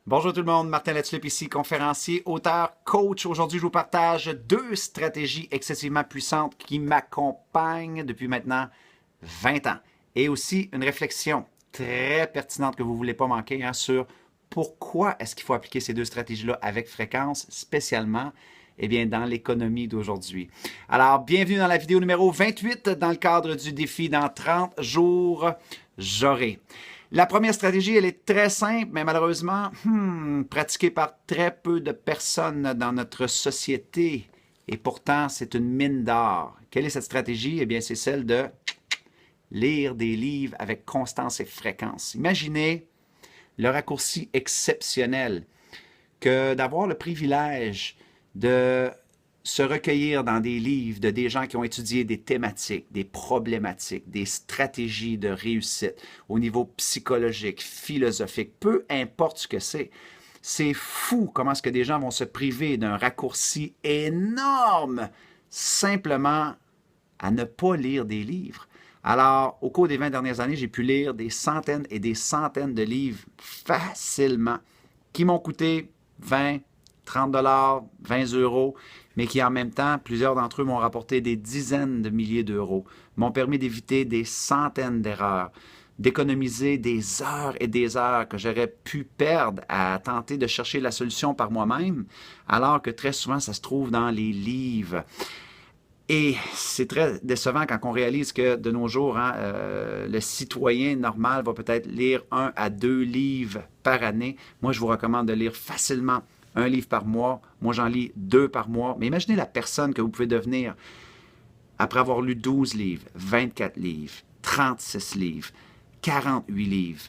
Bonjour tout le monde, Martin Latulippe ici, conférencier, auteur, coach. Aujourd'hui, je vous partage 2 stratégies excessivement puissantes qui m'accompagnent depuis maintenant 20 ans. Et aussi une réflexion très pertinente que vous ne voulez pas manquer sur pourquoi est-ce qu'il faut appliquer ces 2 stratégies-là avec fréquence, spécialement dans l'économie d'aujourd'hui. Alors, bienvenue dans la vidéo numéro 28 dans le cadre du défi dans 30 jours, j'aurai. La première stratégie, elle est très simple, mais malheureusement, pratiquée par très peu de personnes dans notre société. Et pourtant, c'est une mine d'or. Quelle est cette stratégie? Eh bien, c'est celle de lire des livres avec constance et fréquence. Imaginez le raccourci exceptionnel que d'avoir le privilège de se recueillir dans des livres de des gens qui ont étudié des thématiques, des problématiques, des stratégies de réussite au niveau psychologique, philosophique, peu importe ce que c'est. C'est fou comment est-ce que des gens vont se priver d'un raccourci énorme simplement à ne pas lire des livres. Alors, au cours des 20 dernières années, j'ai pu lire des centaines et des centaines de livres facilement qui m'ont coûté 20, 30 $, 20 €, mais qui en même temps, plusieurs d'entre eux m'ont rapporté des dizaines de milliers d'euros, m'ont permis d'éviter des centaines d'erreurs, d'économiser des heures et des heures que j'aurais pu perdre à tenter de chercher la solution par moi-même, alors que très souvent, ça se trouve dans les livres. Et c'est très décevant quand on réalise que de nos jours, le citoyen normal va peut-être lire 1 à 2 livres par année. Moi, je vous recommande de lire facilement 1 livre par mois. Moi, j'en lis 2 par mois. Mais imaginez la personne que vous pouvez devenir après avoir lu 12 livres, 24 livres, 36 livres, 48 livres.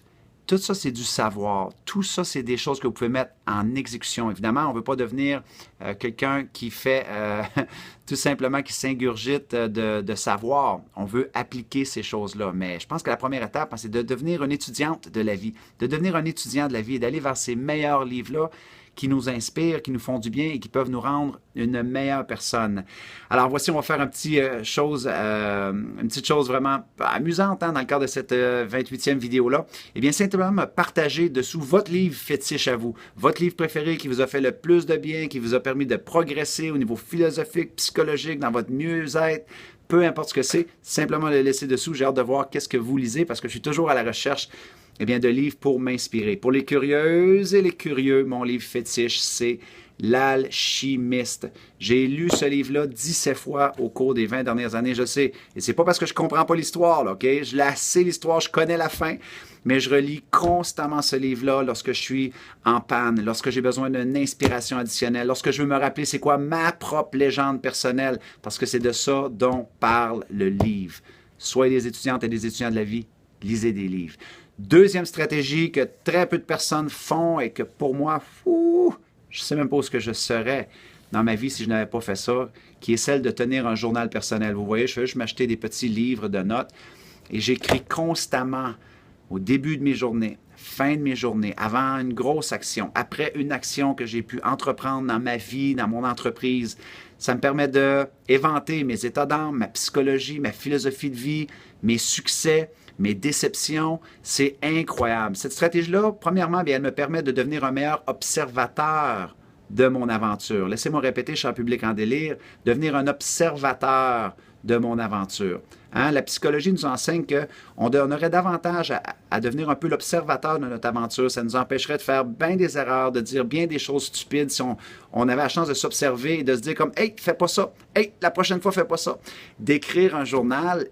Tout ça, c'est du savoir. Tout ça, c'est des choses que vous pouvez mettre en exécution. Évidemment, on ne veut pas devenir quelqu'un qui fait tout simplement, qui s'ingurgite de savoir. On veut appliquer ces choses-là. Mais je pense que la première étape, c'est de devenir une étudiante de la vie, de devenir un étudiant de la vie et d'aller vers ces meilleurs livres-là qui nous inspirent, qui nous font du bien et qui peuvent nous rendre une meilleure personne. Alors voici, on va faire une petite chose vraiment amusante dans le cadre de cette 28e vidéo-là. Eh bien, simplement me partager dessous votre livre fétiche à vous, votre livre préféré qui vous a fait le plus de bien, qui vous a permis de progresser au niveau philosophique, psychologique, dans votre mieux-être. Peu importe ce que c'est, simplement le laisser dessous. J'ai hâte de voir qu'est-ce que vous lisez parce que je suis toujours à la recherche de livres pour m'inspirer. Pour les curieuses et les curieux, mon livre fétiche, c'est L'Alchimiste. J'ai lu ce livre-là 17 fois au cours des 20 dernières années, je sais. Et c'est pas parce que je comprends pas l'histoire, là, OK? Je la sais, l'histoire, je connais la fin, mais je relis constamment ce livre-là lorsque je suis en panne, lorsque j'ai besoin d'une inspiration additionnelle, lorsque je veux me rappeler c'est quoi ma propre légende personnelle, parce que c'est de ça dont parle le livre. Soyez des étudiantes et des étudiants de la vie, lisez des livres. Deuxième stratégie que très peu de personnes font et que pour moi, je ne sais même pas où ce que je serais dans ma vie si je n'avais pas fait ça, qui est celle de tenir un journal personnel. Vous voyez, je fais juste m'acheter des petits livres de notes et j'écris constamment au début de mes journées, fin de mes journées, avant une grosse action, après une action que j'ai pu entreprendre dans ma vie, dans mon entreprise. Ça me permet d'éventer mes états d'âme, ma psychologie, ma philosophie de vie, mes succès, mes déceptions. C'est incroyable. Cette stratégie-là, premièrement, elle me permet de devenir un meilleur observateur de mon aventure. Laissez-moi répéter, je suis en public en délire, devenir un observateur de mon aventure. La psychologie nous enseigne qu'on aurait davantage à devenir un peu l'observateur de notre aventure. Ça nous empêcherait de faire bien des erreurs, de dire bien des choses stupides si on avait la chance de s'observer et de se dire comme « Hey, fais pas ça! Hey, la prochaine fois, fais pas ça! » D'écrire un journal,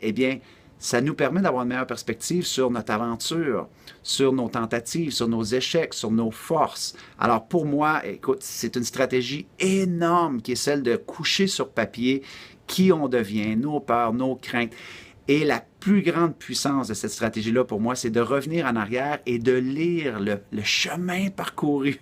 ça nous permet d'avoir une meilleure perspective sur notre aventure, sur nos tentatives, sur nos échecs, sur nos forces. Alors pour moi, écoute, c'est une stratégie énorme qui est celle de coucher sur papier qui on devient, nos peurs, nos craintes. Et la plus grande puissance de cette stratégie-là pour moi, c'est de revenir en arrière et de lire le chemin parcouru.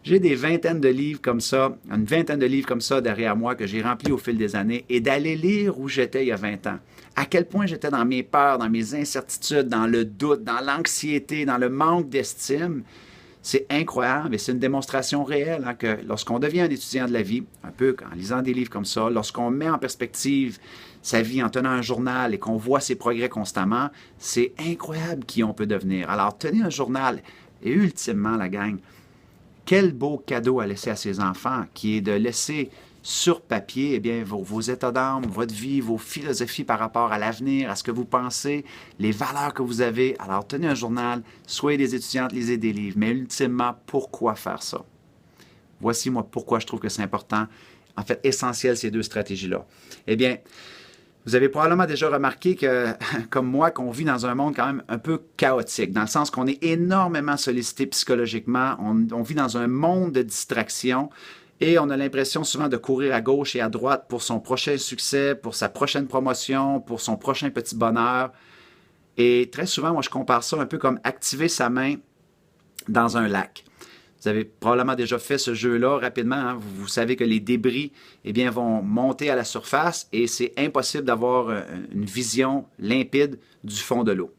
J'ai des vingtaines de livres comme ça, une vingtaine de livres comme ça derrière moi que j'ai remplis au fil des années et d'aller lire où j'étais il y a 20 ans. À quel point j'étais dans mes peurs, dans mes incertitudes, dans le doute, dans l'anxiété, dans le manque d'estime. C'est incroyable et c'est une démonstration réelle que lorsqu'on devient un étudiant de la vie, un peu en lisant des livres comme ça, lorsqu'on met en perspective sa vie en tenant un journal et qu'on voit ses progrès constamment, c'est incroyable qui on peut devenir. Alors, tenez un journal. Et ultimement, la gang, quel beau cadeau à laisser à ses enfants, qui est de laisser sur papier, eh bien, vos états d'âme, votre vie, vos philosophies par rapport à l'avenir, à ce que vous pensez, les valeurs que vous avez. Alors, tenez un journal, soyez des étudiantes, lisez des livres. Mais ultimement, pourquoi faire ça? Voici, moi, pourquoi je trouve que c'est important, en fait, essentiel, ces deux stratégies-là. Eh bien, vous avez probablement déjà remarqué que, comme moi, qu'on vit dans un monde quand même un peu chaotique, dans le sens qu'on est énormément sollicité psychologiquement, on vit dans un monde de distraction et on a l'impression souvent de courir à gauche et à droite pour son prochain succès, pour sa prochaine promotion, pour son prochain petit bonheur. Et très souvent, moi, je compare ça un peu comme activer sa main dans un lac. Vous avez probablement déjà fait ce jeu-là rapidement. Hein? Vous savez que les débris eh bien, vont monter à la surface et c'est impossible d'avoir une vision limpide du fond de l'eau.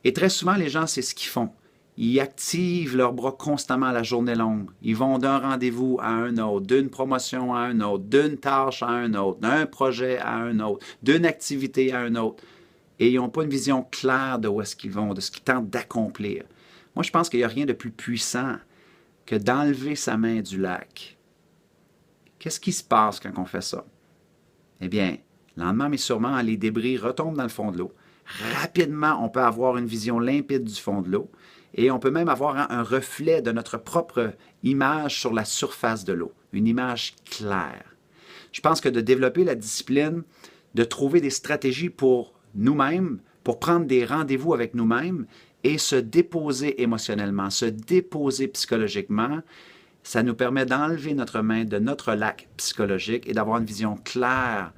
Et très souvent, les gens, c'est ce qu'ils font. Ils activent leurs bras constamment la journée longue. Ils vont d'un rendez-vous à un autre, d'une promotion à un autre, d'une tâche à un autre, d'un projet à un autre, d'une activité à un autre. Et ils n'ont pas une vision claire de où est-ce qu'ils vont, de ce qu'ils tentent d'accomplir. Moi, je pense qu'il n'y a rien de plus puissant que d'enlever sa main du lac. Qu'est-ce qui se passe quand on fait ça? Eh bien, lentement mais sûrement, les débris retombent dans le fond de l'eau. Rapidement, on peut avoir une vision limpide du fond de l'eau et on peut même avoir un reflet de notre propre image sur la surface de l'eau, une image claire. Je pense que de développer la discipline, de trouver des stratégies pour nous-mêmes, pour prendre des rendez-vous avec nous-mêmes et se déposer émotionnellement, se déposer psychologiquement, ça nous permet d'enlever notre main de notre lac psychologique et d'avoir une vision claire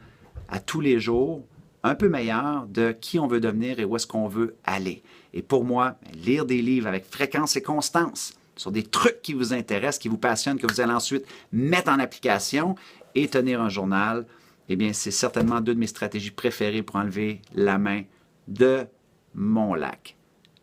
à tous les jours, un peu meilleure de qui on veut devenir et où est-ce qu'on veut aller. Et pour moi, lire des livres avec fréquence et constance sur des trucs qui vous intéressent, qui vous passionnent, que vous allez ensuite mettre en application et tenir un journal, eh bien, c'est certainement deux de mes stratégies préférées pour enlever la main de mon lac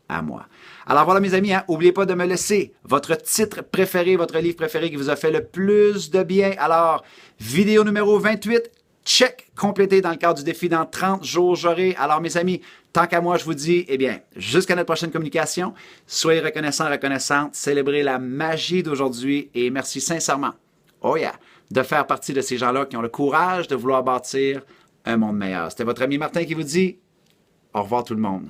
à moi. Alors voilà mes amis, n'oubliez pas de me laisser votre titre préféré, votre livre préféré qui vous a fait le plus de bien. Alors, vidéo numéro 28, check, complété dans le cadre du défi dans 30 jours j'aurai. Alors mes amis, tant qu'à moi, je vous dis, eh bien, jusqu'à notre prochaine communication, soyez reconnaissants, reconnaissantes, célébrez la magie d'aujourd'hui et merci sincèrement, oh yeah, de faire partie de ces gens-là qui ont le courage de vouloir bâtir un monde meilleur. C'était votre ami Martin qui vous dit au revoir tout le monde.